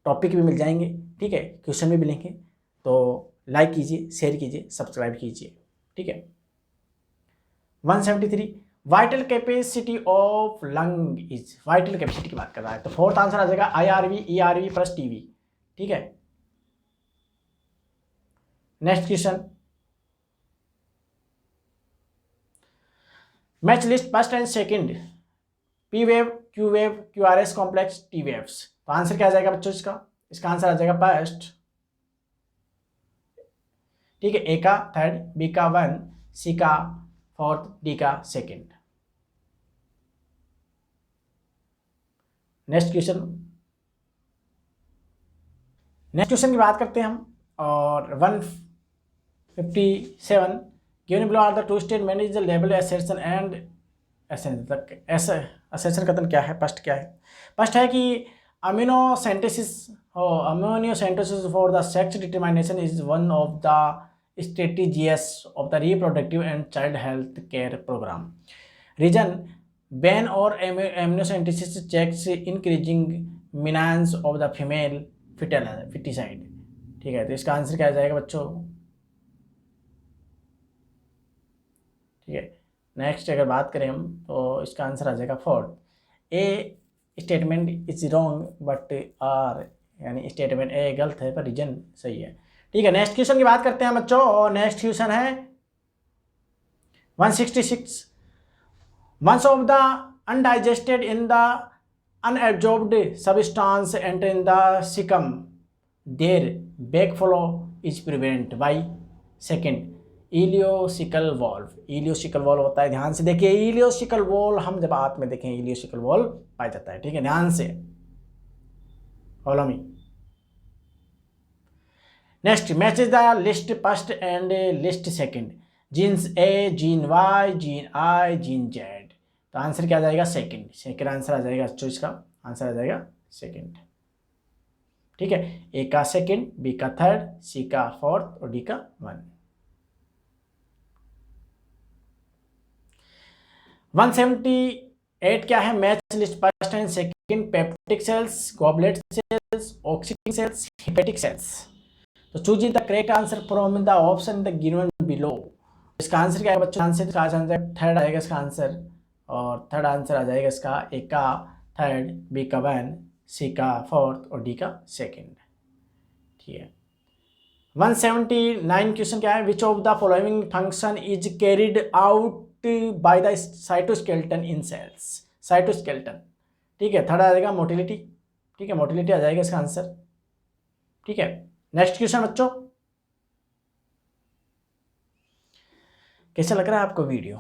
टॉपिक भी मिल जाएंगे, ठीक है, क्वेश्चन भी मिलेंगे। तो लाइक कीजिए, शेयर कीजिए, सब्सक्राइब कीजिए, ठीक है। 173 vital capacity of lung is, vital capacity की बात कर रहा है, तो फोर्थ आंसर आ जाएगा IRV ERV प्लस TV, ठीक है। Next question, match list first and second P wave, Q wave, QRS complex, T waves. तो आंसर क्या आ जाएगा बच्चों इसका आंसर आ जाएगा फर्स्ट, ठीक है, A का थर्ड, B का 1, C का फोर्थ, D का सेकंड। नेक्स्ट क्वेश्चन की बात करते हैं हम, और 157 given below are the two statement is the label assertion and assertion कथन क्या है। फर्स्ट क्या है, फर्स्ट है कि amniocentesis for the sex determination is one of the strategies of the reproductive and child health care programme. Reason ban और amniocentesis checks increasing menace of the female feticide, ठीक है। तो इसका आंसर क्या आ जाएगा बच्चों, ठीक है। नेक्स्ट अगर बात करें हम, तो इसका आंसर आ जाएगा fourth, A statement is wrong but R, यानी स्टेटमेंट ए गलत है पर रीजन सही है, ठीक है। नेक्स्ट क्वेश्चन की बात करते हैं बच्चों, और नेक्स्ट क्वेश्चन है 166 once of the undigested in the unabsorbed substance enter in the cecum, their backflow is prevented by second ileocaecal valve. Ileocaecal valve होता है, ध्यान से देखिए, इलियोसिकल वॉल्व हम जब हाथ में देखें इलियोसिकल वॉल्व पाया जाता है, ठीक है, ध्यान से follow me. Next matches the list first and list second, genes A, gene Y, gene I, gene Z। तो आंसर क्या आ जाएगा, सेकंड आंसर आ जाएगा, चॉइस का आंसर आ जाएगा सेकंड, ठीक है। A का सेकंड, B का थर्ड, C का फोर्थ और D का 1। 178 क्या है, match list first and second peptic cells, goblet cells, oxygen cells, hepatic cells. तो choose the correct answer from the option the given below. इसका आंसर क्या है बच्चों, आंसर का आंसर थर्ड आएगा इसका आंसर, और थर्ड आंसर आ जाएगा इसका A का थर्ड, B का 1, C का फोर्थ और D का सेकंड, ठीक है। 179 क्वेश्चन क्या है, which of the following function is carried out by the cytoskeleton in cells. Cytoskeleton, ठीक है। थर्ड आ जाएगा मोटिलिटी, ठीक है, मोटिलिटी आ जाएगा इसका आंसर, ठीक है। नेक्स्ट क्वेश्चन बच्चों, कैसा लग रहा है आपको वीडियो।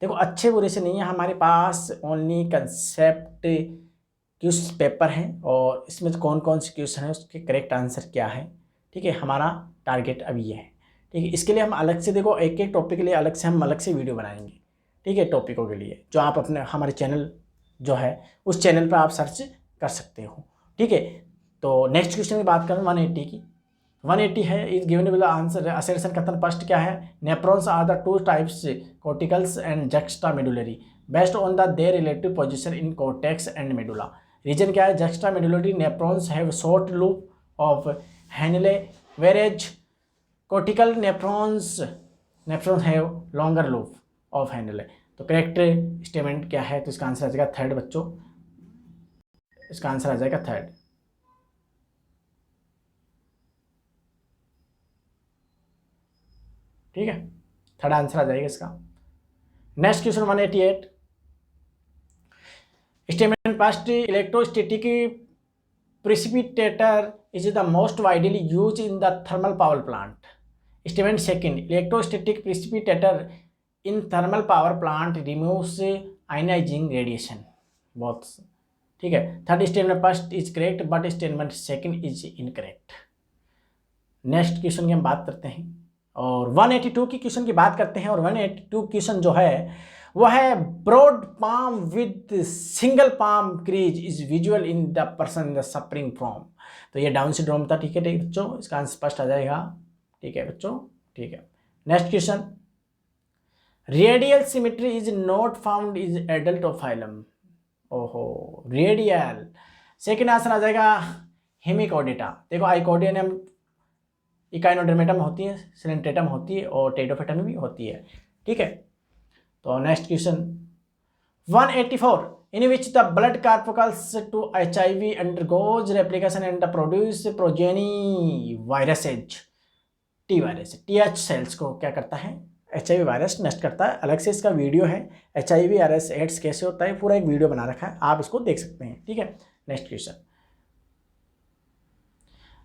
देखो अच्छे बुरे से नहीं है, हमारे पास ओनली कंसेप्ट क्वेश्चन पेपर है और इसमें कौन कौन से क्वेश्चन है उसके करेक्ट आंसर क्या है, ठीक है। हमारा टारगेट अभी ये है, ठीक है। इसके लिए हम अलग से, देखो एक एक टॉपिक के लिए अलग से हम अलग से वीडियो बनाएंगे, ठीक है, टॉपिकों के लिए, जो आप अपने हमारे चैनल जो है उस चैनल पर आप सर्च कर सकते हो, ठीक है। तो नेक्स्ट क्वेश्चन की बात करें 180 की, 180 है, is given with answer assertion कथन फर्स्ट क्या है, nephrons are the two types corticals and juxta medullary based on the their relative position in cortex and medulla. Reason क्या है, juxta medullary nephrons have short loop of Henle whereas cortical nephrons have longer loop of Henle. तो correct statement क्या है, तो इसका answer आ जाएगा third बच्चों, इसका आंसर आ जाएगा थर्ड, ठीक है, थर्ड आंसर आ जाएगा इसका। Next question 188, statement first, electrostatic precipitator is the most widely used in the thermal power plant. Statement second, electrostatic precipitator in thermal power plant removes ionizing radiation. Both. ठीक है. Third statement first is correct but statement second is incorrect. Next question की हम बात करते हैं और 182 की question की बात करते हैं और 182 क्वेश्चन जो है वो है broad palm with single palm crease is visual in the person in the suffering from. तो ये डाउन सिंड्रोम था. ठीक है बच्चों, इसका आंसर स्पष्ट आ जाएगा. ठीक है बच्चों. ठीक है. Next question, radial symmetry is not found is adult of phylum. ओहो, रेडियल. सेकेंड आंसर आ जाएगा हेमिकोडेटा. देखो आइकोडियम इकाइनोडर्मेटम होती है, सिलेंट्रेटम होती है और टेडोफेटम में भी होती है. ठीक है. तो next question 184, in which the blood corpuscles to HIV undergoes replication and produce progeny viruses. T virus TH cells को क्या करता है? HIV वायरस नष्ट करता है. अलग से इसका वीडियो है, HIV वायरस एड्स कैसे होता है, पूरा एक वीडियो बना रखा है, आप इसको देख सकते हैं. ठीक है. Next question,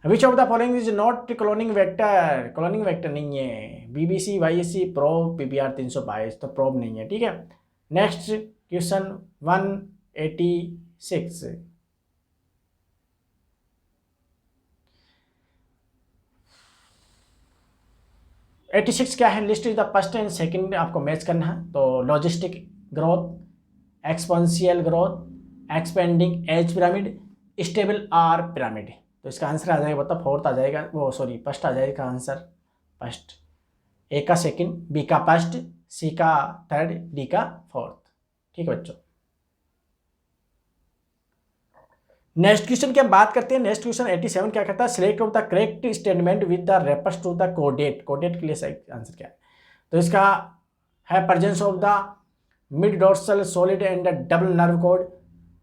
which of the following is not cloning vector. Cloning vector नहीं है. BBC, YSC, प्रोब, PBR 322 तो प्रोब नहीं है. ठीक है. नेक्स्ट क्वेश्चन 186, क्या है? List is the first and second आपको मैच करना है. तो logistic growth, exponential growth, expanding age pyramid, stable are pyramid. तो इसका आंसर आ जाएगा मतलब फोर्थ आ जाएगा, वो सॉरी फर्स्ट आ जाएगा आंसर. फर्स्ट, ए का सेकंड, बी का फर्स्ट, सी का थर्ड, डी का फोर्थ. ठीक है बच्चों. नेक्स्ट क्वेश्चन की हम बात करते हैं. नेक्स्ट क्वेश्चन 87 क्या कहता है? Select of the correct statement with the reference to the caudate. Caudate के लिए सही आंसर क्या है? तो इसका है presence of the mid dorsal solid and double nerve code,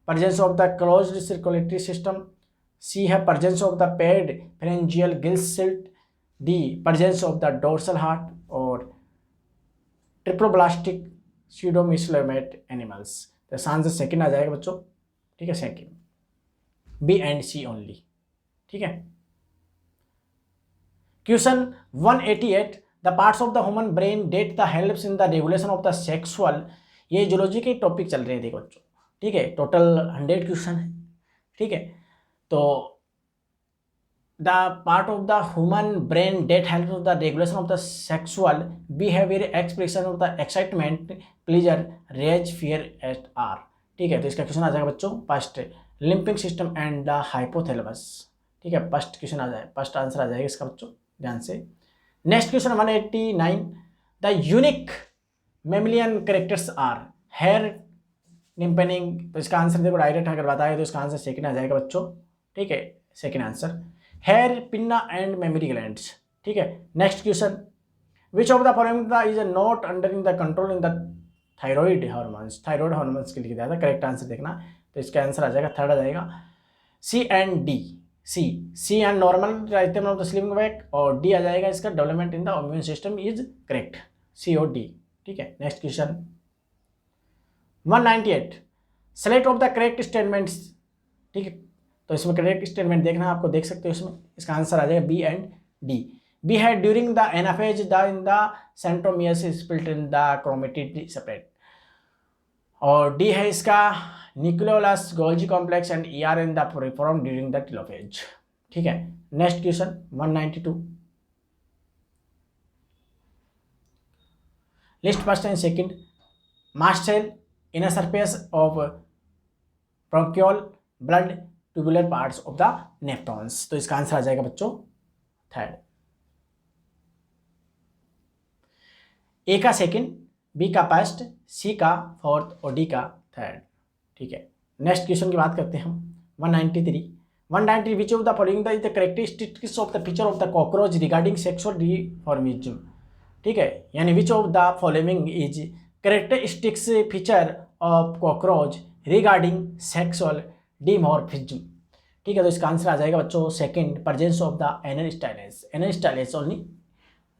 presence of the closed circulatory system. सी है presence of the paid pharyngeal gills silt. D presence of the dorsal heart और ट्रिप्लोब्लास्टिक स्यूडोमिसलेमेट एनिमल्स. तो answer second आ जाएगा बच्चों. ठीक है, second, B and C only. ठीक है. Question 188, the parts of the human brain that the helps in the regulation of the sexual. ये जूलॉजी के टॉपिक चल रहे हैं देखो बच्चों. ठीक है. टोटल 100 क्वेश्चन है. ठीक है. तो the part of the human brain that help of the regulation of the sexual behaviour, expression of the excitement, pleasure, rage, fear et are. ठीक है. तो इसका क्वेश्चन आ जाएगा बच्चों first, limbic system and the hypothalamus. ठीक है. First question आ जाए, फर्स्ट आंसर आ जाएगा इसका बच्चों, ध्यान से. Next question 189, the unique mammalian characters are hair, निम्पनिंग. तो इसका आंसर देखो डायरेक्ट अगर बताए तो इसका आंसर सेकंड आ जाएगा बच्चों. ठीक है, second answer. Hair, pinna and mammary glands. ठीक है. Next question, which of the following is not under in the control in the thyroid hormones. Thyroid hormones के लिए दिया था. करेक्ट आंसर देखना. तो इसका आंसर आ जाएगा थर्ड आ जाएगा, C and D. C and normal rhythm of the slimming back और डी आ जाएगा इसका development in the immune system is correct, C और डी. ठीक है. Next question 198, select of the correct statements. ठीक है. तो इसमें करेक्ट स्टेटमेंट देखना, आपको देख सकते हो इसमें. इसका आंसर आ जाएगा बी एंड डी. बी है during the anaphase the in the centromeres split in the chromatid separate. और डी है इसका nucleolus Golgi complex and ER in the reform during the telophase. ठीक है. Next question 192, list first and second, mast cell, inner surface of bronchiole, blood, tubular parts of the nephrons. तो इसका answer आ जाएगा बच्चों third, A का second, B का first, सी का फोर्थ और डी का थर्ड. ठीक है. नेक्स्ट क्वेश्चन की बात करते हैं हम 193, which of the following the characteristics of the feature of the cockroach regarding sexual dimorphism. ठीक है. यानी which of the following is characteristics feature of cockroach regarding sexual dimorphism. ठीक है. तो इसका आंसर आ जाएगा बच्चों second, presence of the anal styles. Anal styles only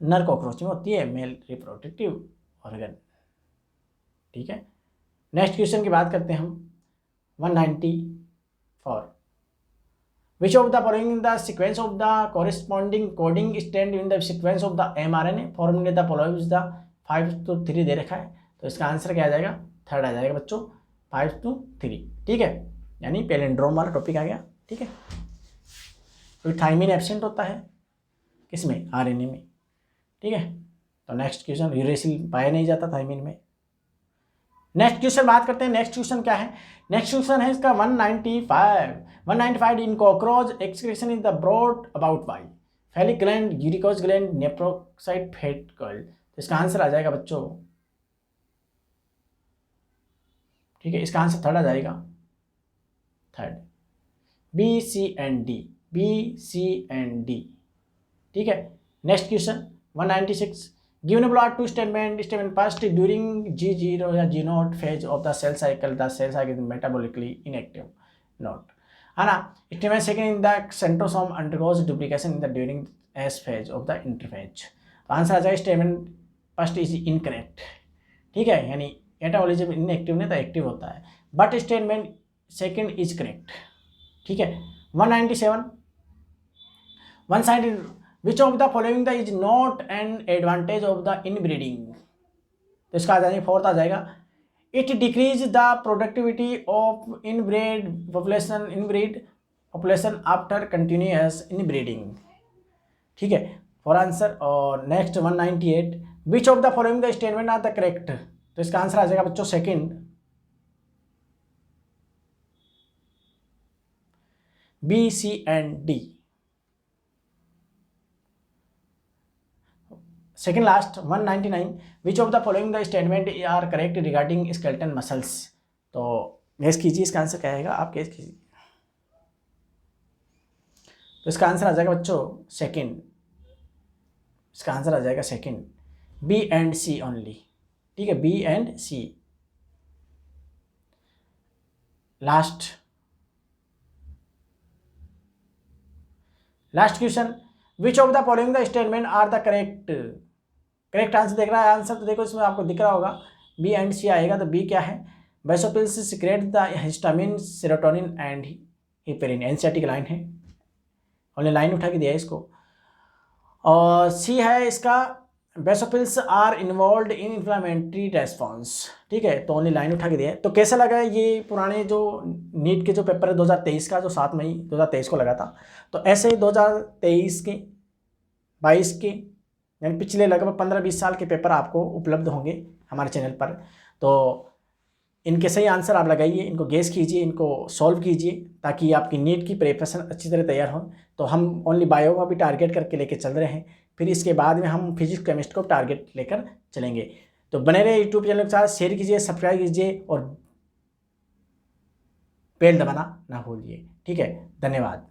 नर कॉकरोच में होती है, मेल रिप्रोडक्टिव ऑर्गन. ठीक है. नेक्स्ट क्वेश्चन की बात करते हैं हम 194. Which of the following the sequence of the corresponding coding stand in the sequence of the mRNA? Formulate the following is the 5 to 3 दे रखा है, तो इसका आंसर क्या आ जाएगा? थर्ड आ जाएगा बच्चों, 5 to 3. ठीक है, यानी पैलिंड्रोम वाला टॉपिक आ गया. ठीक है, तो थाइमिन एब्सेंट होता है किसमें? आरएनए में. ठीक है, तो नेक्स्ट क्वेश्चन, यूरेसिल पाया नहीं जाता थाइमिन में. नेक्स्ट क्वेश्चन बात करते हैं. नेक्स्ट क्वेश्चन क्या है? नेक्स्ट क्वेश्चन है इसका 195 in cockroach excretion is the brought about by phallic gland, uricose gland, nephrocytes fat coil. तो इसका आंसर आ जाएगा बच्चों, ठीक है, इसका आंसर थर्ड आ जाएगा, third, B C and D, B C and D. ठीक है, next question 196. Given below are two statement first, during G0 या G0 phase of the cell cycle is metabolically inactive. Note, है ना. Statement second in the centrosome undergoes duplication in the during S phase of the interphase. तो answer आ जाएगा statement first is incorrect. ठीक है, यानी metabolism inactive नहीं तो एक्टिव होता है, but statement second is correct. ठीक है, 197. One side which of the following the is not an advantage of the inbreeding. तो इसका आ जाएगा फोर्थ आ जाएगा, it decrease the productivity of inbreed population after continuous inbreeding. ठीक है, फॉर आंसर. और next 198. Which of the following the statement are the correct. तो इसका आंसर आ जाएगा बच्चों second, B C and D. Second last 199. Which of the following the statement are correct regarding skeleton muscles. तो guess कीजिए इसका answer क्या आएगा, आप गेस कीजिए. तो इसका आंसर आ जाएगा बच्चों सेकेंड, इसका आंसर आ जाएगा second, B and C only. ठीक है, B and C. Last question, which of the following the statement are the correct answer. देख रहा है आंसर, तो देखो इसमें आपको दिख रहा होगा बी एंड सी आएगा. तो बी क्या है? Basophils secrete the histamine, serotonin and heparin. NCERT की लाइन है, ओनली लाइन उठा के दिया है इसको. और सी है इसका, basophils are involve in inflammatory response. ठीक है, तो ओनली लाइन उठा के दिया है. तो कैसा लगा है ये पुराने जो नीट के जो पेपर है 2023 का, जो 7 मई 2023 को लगा था, तो ऐसे ही 2023 के 22 के यानी पिछले लगभग 15-20 साल के पेपर आपको उपलब्ध होंगे हमारे चैनल पर. तो इनके सही आंसर आप लगाइए, इनको गेस कीजिए, इनको सॉल्व कीजिए, ताकि आपकी नीट की प्रिपरेशन अच्छी तरह तैयार हो. तो हम ओनली बायो का भी टारगेट करके लेके चल रहे हैं, फिर इसके बाद में हम फिजिक्स केमिस्ट्री को टारगेट लेकर चलेंगे. तो बने रहे यूट्यूब चैनल के साथ, शेयर कीजिए, सब्सक्राइब कीजिए और बेल दबाना ना भूलिए. ठीक है, धन्यवाद.